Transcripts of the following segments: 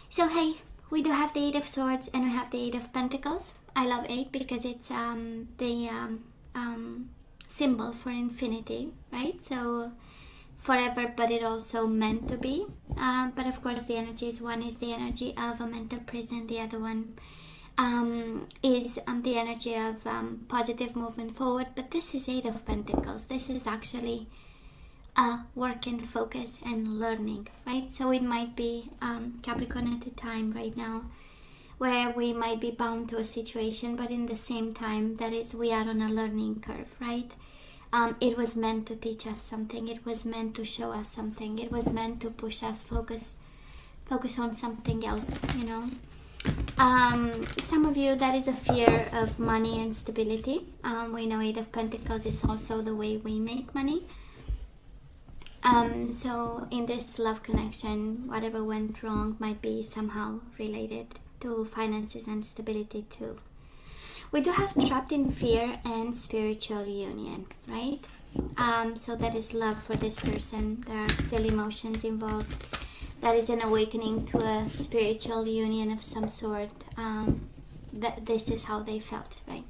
So hey, we do have the Eight of Swords and we have the Eight of Pentacles. I love 8 because it's the symbol for infinity, right? So forever, but it also meant to be. But of course the energies, one is the energy of a mental prison, the other one is the energy of positive movement forward. But this is Eight of Pentacles. This is actually work and focus and learning, right? So it might be Capricorn at a time right now where we might be bound to a situation, but in the same time, that is, we are on a learning curve, right? It was meant to teach us something. It was meant to show us something. It was meant to push us focus on something else, you know. Some of you, that is a fear of money and stability. We know Eight of Pentacles is also the way we make money. So in this love connection, whatever went wrong might be somehow related to finances and stability too. We do have trapped in fear and spiritual union, right? So that is love for this person. There are still emotions involved. That is an awakening to a spiritual union of some sort. This is how they felt, right?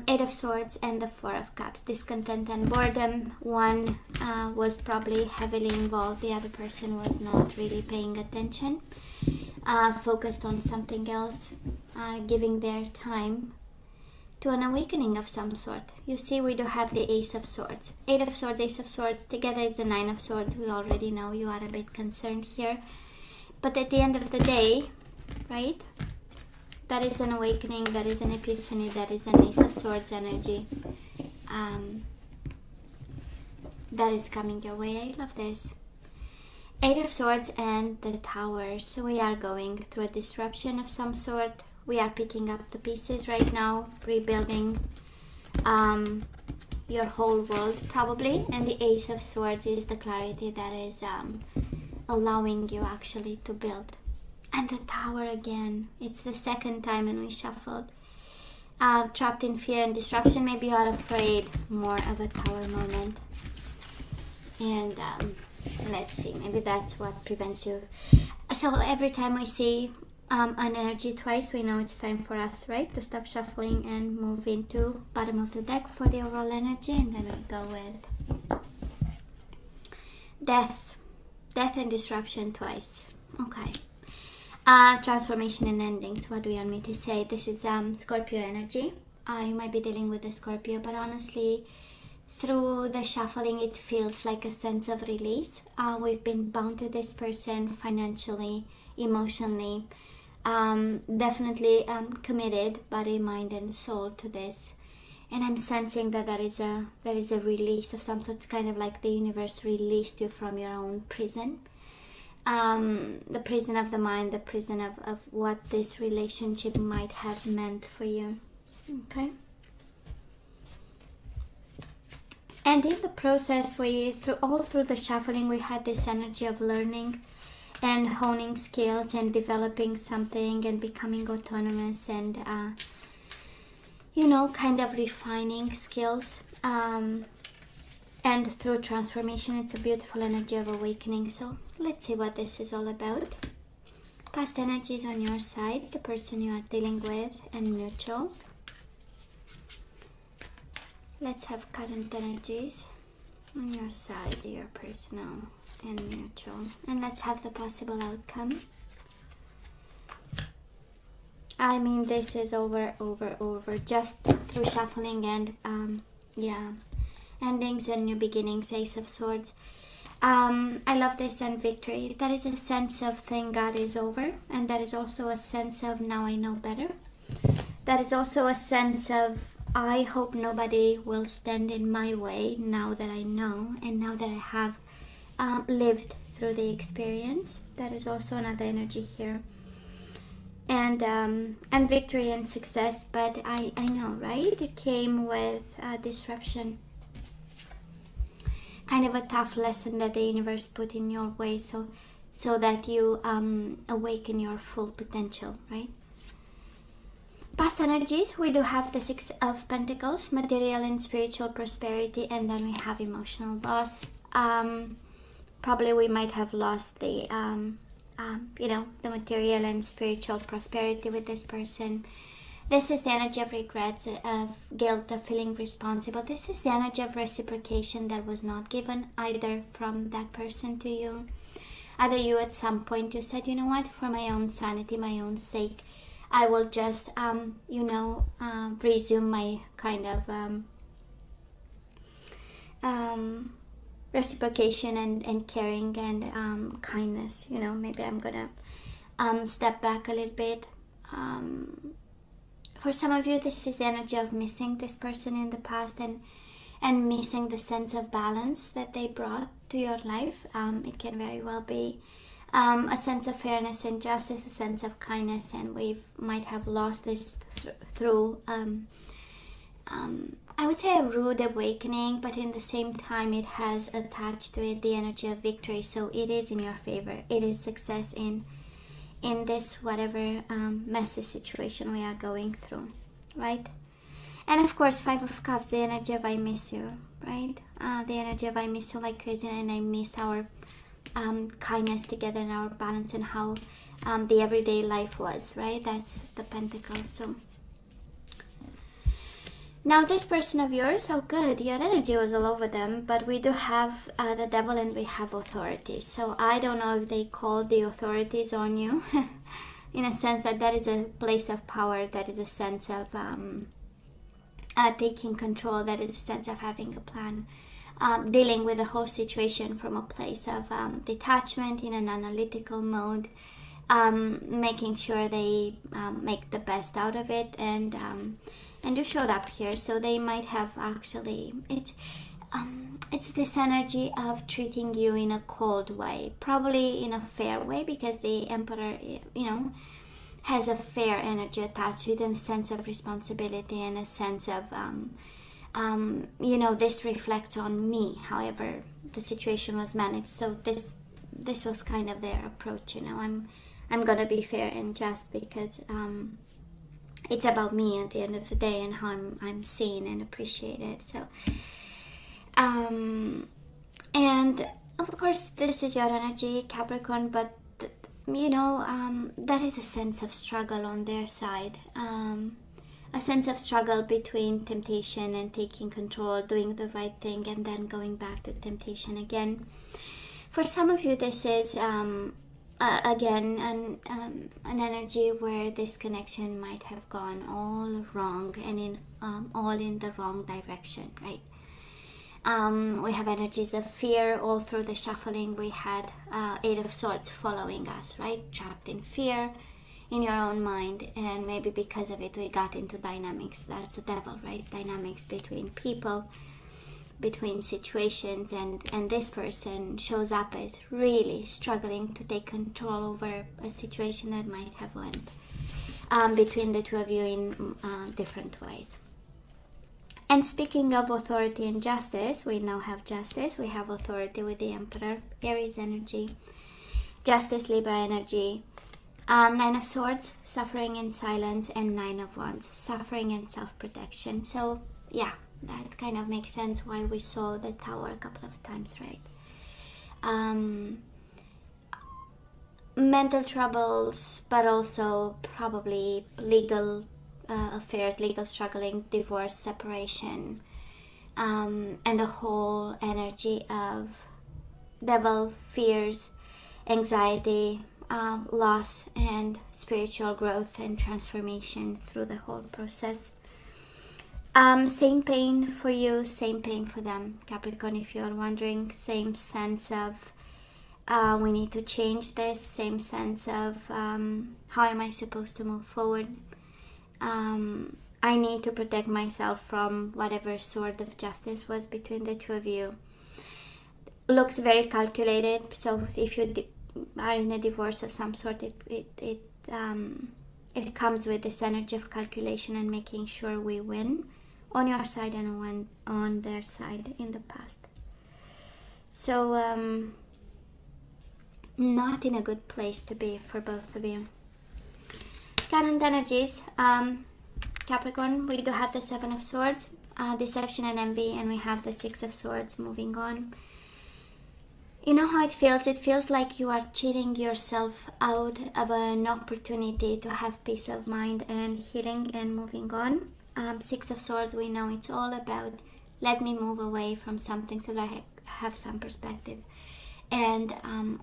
Eight of Swords and the Four of Cups. Discontent and boredom. One was probably heavily involved. The other person was not really paying attention. Focused on something else. Giving their time to an awakening of some sort. You see, we do have the Ace of Swords. Eight of Swords, Ace of Swords. Together is the Nine of Swords. We already know you are a bit concerned here. But at the end of the day, right? That is an awakening, that is an epiphany, that is an Ace of Swords energy. That is coming your way. I love this. Eight of Swords and the Tower. So we are going through a disruption of some sort. We are picking up the pieces right now, rebuilding your whole world probably. And the Ace of Swords is the clarity that is allowing you actually to build. And the Tower again. It's the second time when we shuffled. Trapped in fear and disruption. Maybe you are afraid more of a Tower moment. And let's see. Maybe that's what prevents you. So every time we see an energy twice, we know it's time for us, right? To stop shuffling and move into bottom of the deck for the overall energy. And then we go with death. Death and disruption twice. Okay. Transformation and endings. What do you want me to say? This is Scorpio energy. You might be dealing with a Scorpio, but honestly, through the shuffling, it feels like a sense of release. We've been bound to this person financially, emotionally, definitely committed, body, mind, and soul to this. And I'm sensing that there is a release of some sort. It's kind of like the universe released you from your own prison. The prison of the mind, the prison of what this relationship might have meant for you. Okay. And in the process, all through the shuffling, we had this energy of learning and honing skills and developing something and becoming autonomous and, kind of refining skills. And through transformation, it's a beautiful energy of awakening. So let's see what this is all about. Past energies on your side, the person you are dealing with, and neutral. Let's have current energies on your side, your personal and neutral. And let's have the possible outcome. I mean, this is over, just through shuffling and, endings and new beginnings, Ace of Swords. I love this, and victory. That is a sense of thank God is over, and that is also a sense of now I know better. That is also a sense of I hope nobody will stand in my way now that I know and now that I have lived through the experience. That is also another energy here. And victory and success, but I know, right? It came with disruption. Kind of a tough lesson that the universe put in your way so that you awaken your full potential, right? Past energies, we do have the Six of Pentacles, material and spiritual prosperity, and then we have emotional loss. Probably we might have lost the you know, the material and spiritual prosperity with this person. This is the energy of regrets, of guilt, of feeling responsible. This is the energy of reciprocation that was not given either from that person to you. Either you at some point you said, you know what, for my own sanity, my own sake, I will just, you know, resume my kind of reciprocation and caring and kindness. You know, maybe I'm gonna step back a little bit. For some of you, this is the energy of missing this person in the past and missing the sense of balance that they brought to your life. It can very well be a sense of fairness and justice, a sense of kindness, and we might have lost this through I would say a rude awakening, but in the same time it has attached to it the energy of victory, so it is in your favor. It is success in this whatever messy situation we are going through, right? And of course, Five of Cups, the energy of I miss you, right? The energy of I miss you like crazy, and I miss our kindness together and our balance and how the everyday life was, right? That's the Pentacles. So now this person of yours, oh good, your energy was all over them, but we do have the Devil and we have authority. So I don't know if they called the authorities on you in a sense that is a place of power, that is a sense of taking control, that is a sense of having a plan, dealing with the whole situation from a place of detachment in an analytical mode, making sure they make the best out of it, and you showed up here, so they might have actually, it's this energy of treating you in a cold way, probably in a fair way, because the Emperor, you know, has a fair energy attached to it, and a sense of responsibility and a sense of you know, this reflects on me, however the situation was managed. So this was kind of their approach, you know, I'm gonna be fair and just because it's about me at the end of the day and how I'm seen and appreciated. So and of course this is your energy, Capricorn, but you know, that is a sense of struggle on their side, a sense of struggle between temptation and taking control, doing the right thing, and then going back to temptation again. For some of you, this is again an energy where this connection might have gone all wrong and all in the wrong direction, right? We have energies of fear all through the shuffling. We had Eight of Swords following us, right? Trapped in fear in your own mind, and maybe because of it we got into dynamics. That's the Devil, right? Dynamics between people, between situations, and this person shows up as really struggling to take control over a situation that might have went between the two of you in different ways. And speaking of authority and justice, we now have justice. We have authority with the Emperor, Aries energy, justice, Libra energy, Nine of Swords, suffering in silence, and Nine of Wands, suffering and self-protection. So yeah, that kind of makes sense why we saw the Tower a couple of times, right? Mental troubles, but also probably legal affairs, legal struggling, divorce, separation, and the whole energy of Devil, fears, anxiety, loss, and spiritual growth and transformation through the whole process. Same pain for you, same pain for them, Capricorn, if you're wondering. Same sense of we need to change this, same sense of how am I supposed to move forward. I need to protect myself from whatever sword of justice was between the two of you. Looks very calculated, so if you are in a divorce of some sort, it comes with this energy of calculation and making sure we win on your side and on their side in the past. So not in a good place to be for both of you. Current energies, Capricorn, we do have the Seven of Swords, deception and envy, and we have the Six of Swords moving on. You know how it feels? It feels like you are cheating yourself out of an opportunity to have peace of mind and healing and moving on. Six of Swords, we know it's all about let me move away from something so that I have some perspective. And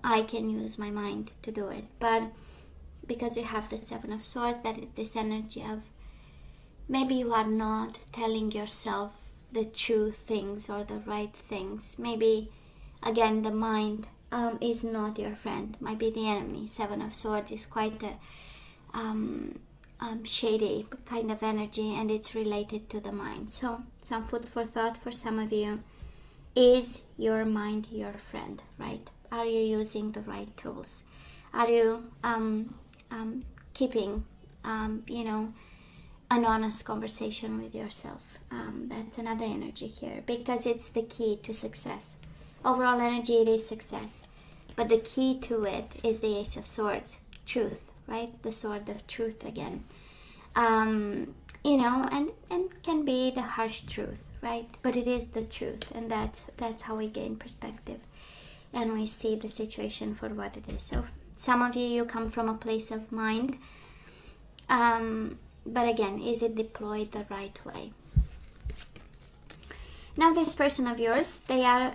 I can use my mind to do it. But because you have the Seven of Swords, that is this energy of maybe you are not telling yourself the true things or the right things. Maybe, again, the mind is not your friend, might be the enemy. Seven of Swords is quite a shady kind of energy, and it's related to the mind. So some food for thought for some of you. Is your mind your friend, right? Are you using the right tools? Are you keeping, an honest conversation with yourself? That's another energy here, because it's the key to success. Overall energy, it is success. But the key to it is the Ace of Swords, truth, right? The sword of truth again. And can be the harsh truth, right? But it is the truth, and that's how we gain perspective, and we see the situation for what it is. So some of you come from a place of mind, but again, is it deployed the right way? Now this person of yours, they are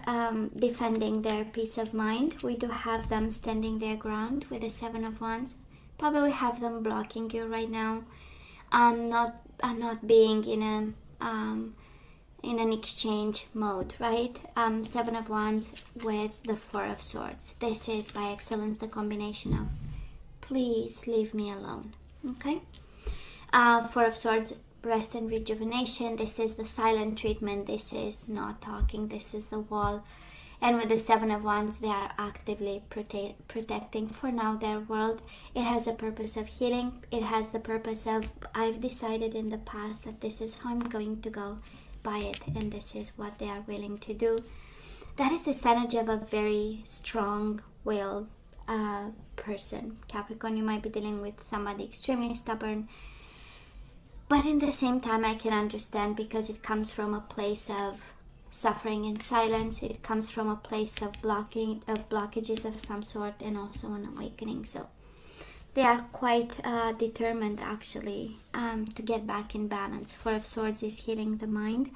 defending their peace of mind. We do have them standing their ground with the Seven of Wands. Probably have them blocking you right now. Not being in an exchange mode, right? Seven of Wands with the Four of Swords. This is by excellence the combination of please leave me alone. Okay. Four of Swords, rest and rejuvenation. This is the silent treatment. This is not talking. This is the wall. And with the Seven of Wands, they are actively protecting for now their world. It has a purpose of healing. It has the purpose of, I've decided in the past that this is how I'm going to go by it, and this is what they are willing to do. That is this energy of a very strong-willed person. Capricorn, you might be dealing with somebody extremely stubborn, but in the same time, I can understand, because it comes from a place of suffering in silence. It comes from a place of blockages of some sort, and also an awakening. So they are quite determined, actually, to get back in balance. Four of Swords is healing the mind,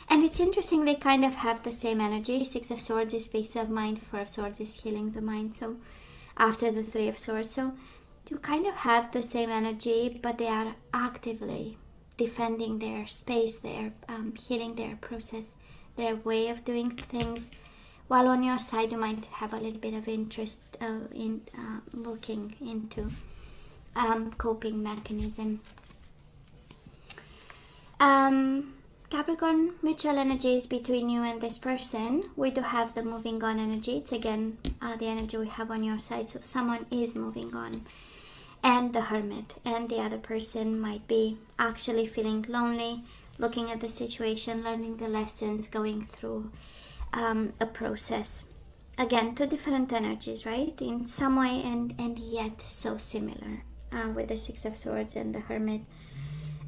and it's interesting, they kind of have the same energy. Six of Swords is peace of mind. Four of Swords is healing the mind. So after the Three of Swords, so you kind of have the same energy, but they are actively defending their space, their healing their process, their way of doing things, while on your side you might have a little bit of interest in looking into coping mechanism. Capricorn, mutual energies between you and this person. We do have the moving on energy. It's again the energy we have on your side, so someone is moving on. And the Hermit, and the other person might be actually feeling lonely, looking at the situation, learning the lessons, going through a process. Again, two different energies, right? In some way, and yet so similar, with the Six of Swords and the Hermit,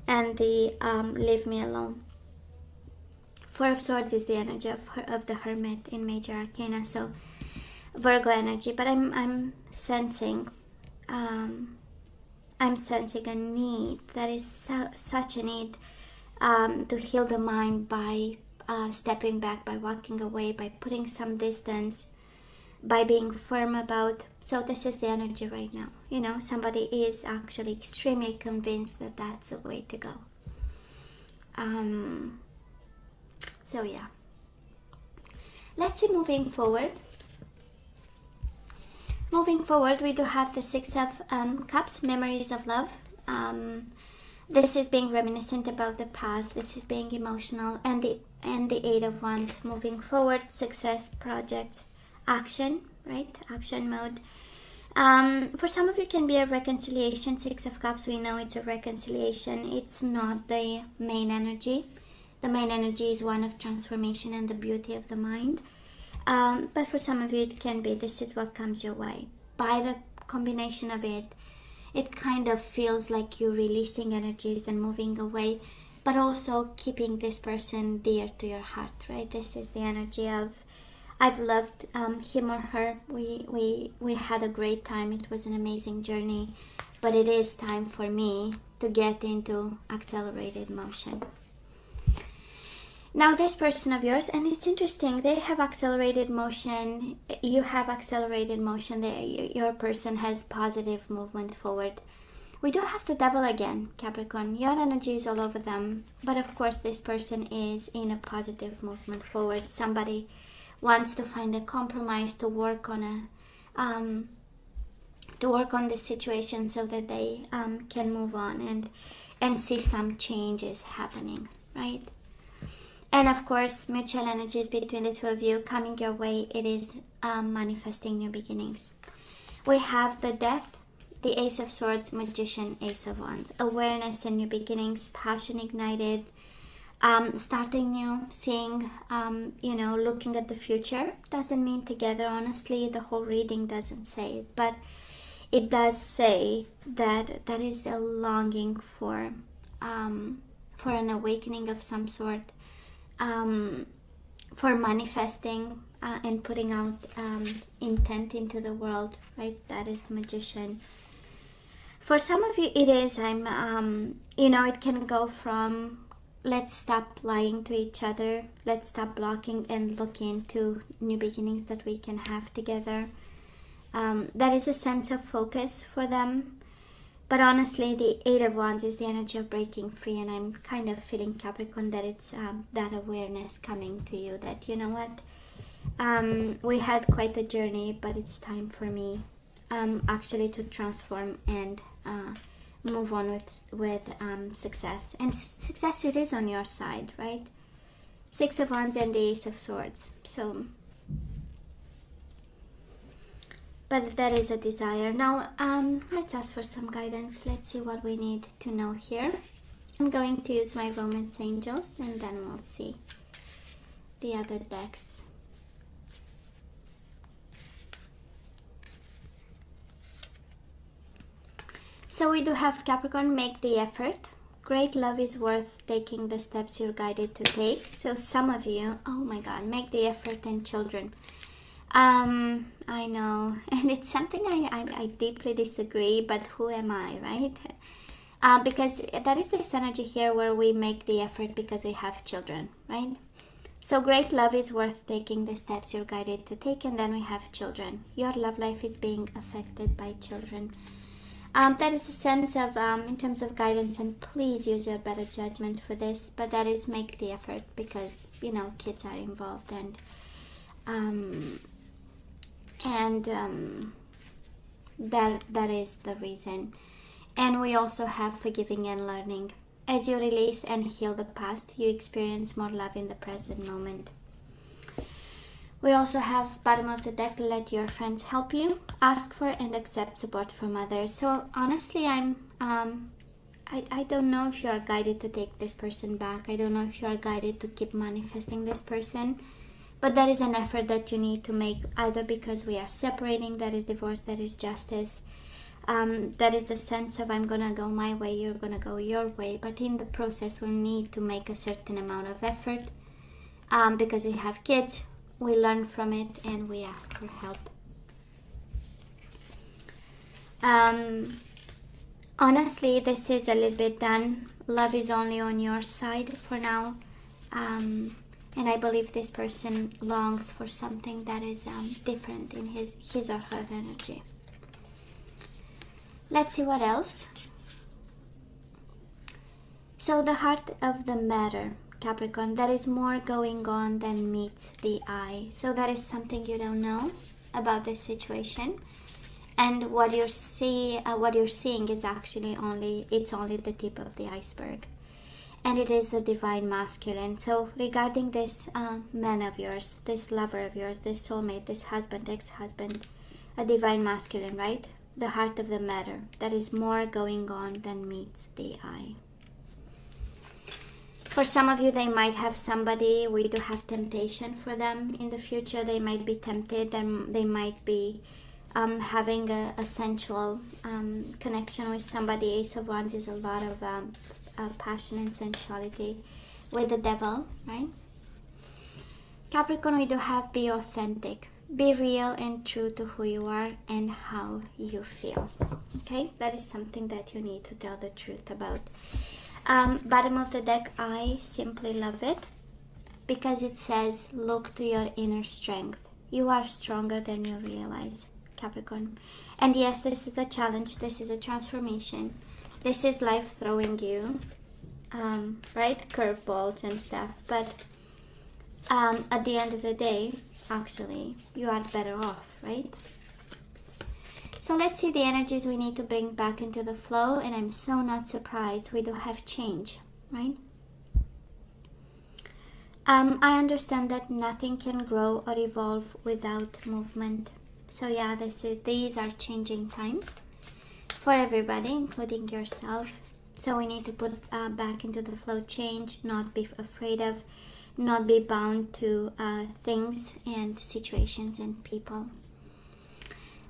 and the leave me alone. Four of Swords is the energy of the Hermit in Major Arcana, so Virgo energy. But I'm sensing a need. That is such a need to heal the mind by stepping back, by walking away, by putting some distance, by being firm about. So this is the energy right now. Somebody is actually extremely convinced that that's the way to go. So yeah, let's see moving forward. Moving forward, we do have the Six of Cups, memories of love. This is being reminiscent about the past. This is being emotional, and the Eight of Wands. Moving forward, success, project, action, right? Action mode. For some of you, it can be a reconciliation. Six of Cups, we know it's a reconciliation. It's not the main energy. The main energy is one of transformation and the beauty of the mind. But for some of you, it can be, this is what comes your way. By the combination of it, it kind of feels like you're releasing energies and moving away, but also keeping this person dear to your heart, right? This is the energy of I've loved him or her. We had a great time. It was an amazing journey, but it is time for me to get into accelerated motion. Now this person of yours, and it's interesting, they have accelerated motion, you have accelerated motion, your person has positive movement forward. We do have the devil again, Capricorn. Your energy is all over them, but of course this person is in a positive movement forward. Somebody wants to find a compromise, to work on the situation so that they can move on and see some changes happening, right? And of course, mutual energies between the two of you coming your way. It is manifesting new beginnings. We have the Death, the Ace of Swords, Magician, Ace of Wands. Awareness and new beginnings, passion ignited, starting new, seeing, looking at the future. Doesn't mean together, honestly. The whole reading doesn't say it, but it does say that there is a longing for an awakening of some sort. For manifesting and putting out intent into the world, right? That is the Magician. For some of you, it is, it can go from let's stop lying to each other, let's stop blocking and look into new beginnings that we can have together. That is a sense of focus for them. But honestly, the Eight of Wands is the energy of breaking free, and I'm kind of feeling, Capricorn, that it's that awareness coming to you that, you know what, we had quite a journey, but it's time for me actually to transform and move on with success. And success, it is on your side, right? Six of Wands and the Ace of Swords. So, but that is a desire. Now, let's ask for some guidance. Let's see what we need to know here. I'm going to use my Romance Angels, and then we'll see the other decks. So we do have Capricorn, make the effort. Great love is worth taking the steps you're guided to take. So some of you, oh my God, make the effort and children. I know, and it's something I deeply disagree, but who am I, right? Because that is this energy here where we make the effort because we have children, right? So great love is worth taking the steps you're guided to take, and then we have children. Your love life is being affected by children. That is a sense of, in terms of guidance, and please use your better judgment for this, but that is make the effort because, kids are involved, and that is the reason. And we also have forgiving and learning. As you release and heal the past, you experience more love in the present moment. We also have bottom of the deck, let your friends help you. Ask for and accept support from others. So honestly, I don't know if you are guided to take this person back. I don't know if you are guided to keep manifesting this person. But that is an effort that you need to make, either because we are separating, that is divorce, that is justice. That is the sense of I'm going to go my way, you're going to go your way. But in the process, we'll need to make a certain amount of effort. Because we have kids, we learn from it, and we ask for help. Honestly, this is a little bit done. Love is only on your side for now. And I believe this person longs for something that is different in his or her energy. Let's see what else. So the heart of the matter, Capricorn, there is more going on than meets the eye. So that is something you don't know about this situation. And what you're seeing is actually only the tip of the iceberg. And it is the divine masculine. So regarding this man of yours, this lover of yours, this soulmate, this husband, ex-husband, a divine masculine, right? The heart of the matter. There is more going on than meets the eye. For some of you, they might have somebody. We do have temptation for them in the future. They might be tempted, and they might be having a sensual connection with somebody. Ace of Wands is a lot of passion and sensuality with the devil, right? Capricorn, we do have be authentic. Be real and true to who you are and how you feel. Okay, that is something that you need to tell the truth about. Bottom of the deck, I simply love it because it says, look to your inner strength. You are stronger than you realize, Capricorn. And yes, this is a challenge. This is a transformation. This is life throwing you, right? Curveballs and stuff. But at the end of the day, actually, you are better off, right? So let's see the energies we need to bring back into the flow. And I'm so not surprised. We do have change, right? I understand that nothing can grow or evolve without movement. So yeah, these are changing times for everybody, including yourself. So we need to put back into the flow change, not be afraid of, not be bound to things and situations and people.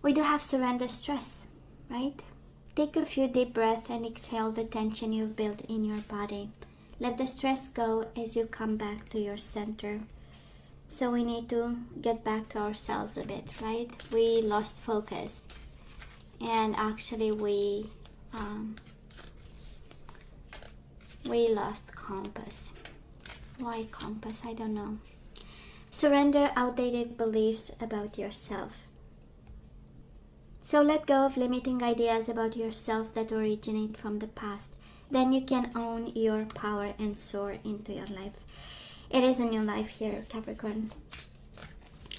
We do have surrender stress, right? Take a few deep breaths and exhale the tension you've built in your body. Let the stress go as you come back to your center. So we need to get back to ourselves a bit, right? We lost focus. And actually we lost compass. Why compass? I don't know. Surrender outdated beliefs about yourself. So let go of limiting ideas about yourself that originate from the past. Then you can own your power and soar into your life. It is a new life here, Capricorn.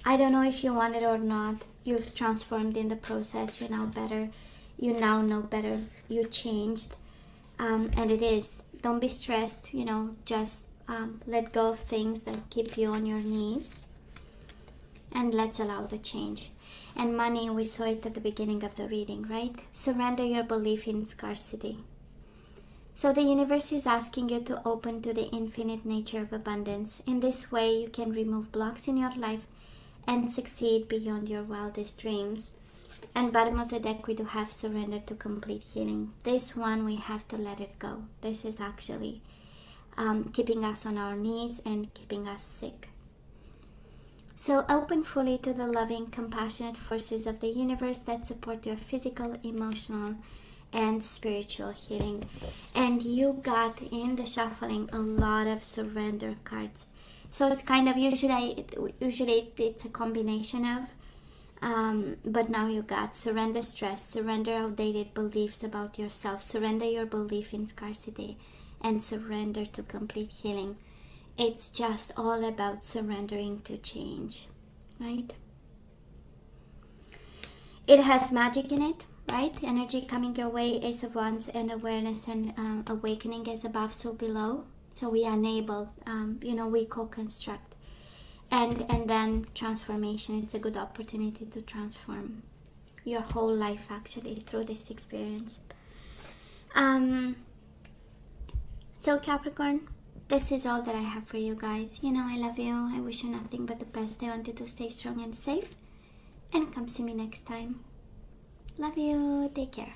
I don't know if you want it or not. You've transformed in the process. You're now better. You now know better. You changed. And it is. Don't be stressed. Just let go of things that keep you on your knees. And let's allow the change. And money, we saw it at the beginning of the reading, right? Surrender your belief in scarcity. So the universe is asking you to open to the infinite nature of abundance. In this way, you can remove blocks in your life and succeed beyond your wildest dreams. And bottom of the deck, we do have surrender to complete healing. This one, we have to let it go. This is actually keeping us on our knees and keeping us sick. So open fully to the loving, compassionate forces of the universe that support your physical, emotional, and spiritual healing. And you got in the shuffling a lot of surrender cards. So it's kind of usually it's a combination of but now you got surrender stress, surrender outdated beliefs about yourself, surrender your belief in scarcity, and surrender to complete healing. It's just all about surrendering to change, right? It has magic in it, right? Energy coming your way, Ace of Wands, and awareness and awakening is above, so below. So we enable, we co-construct. And then transformation. It's a good opportunity to transform your whole life, actually, through this experience. So Capricorn, this is all that I have for you guys. I love you. I wish you nothing but the best. I want you to stay strong and safe. And come see me next time. Love you. Take care.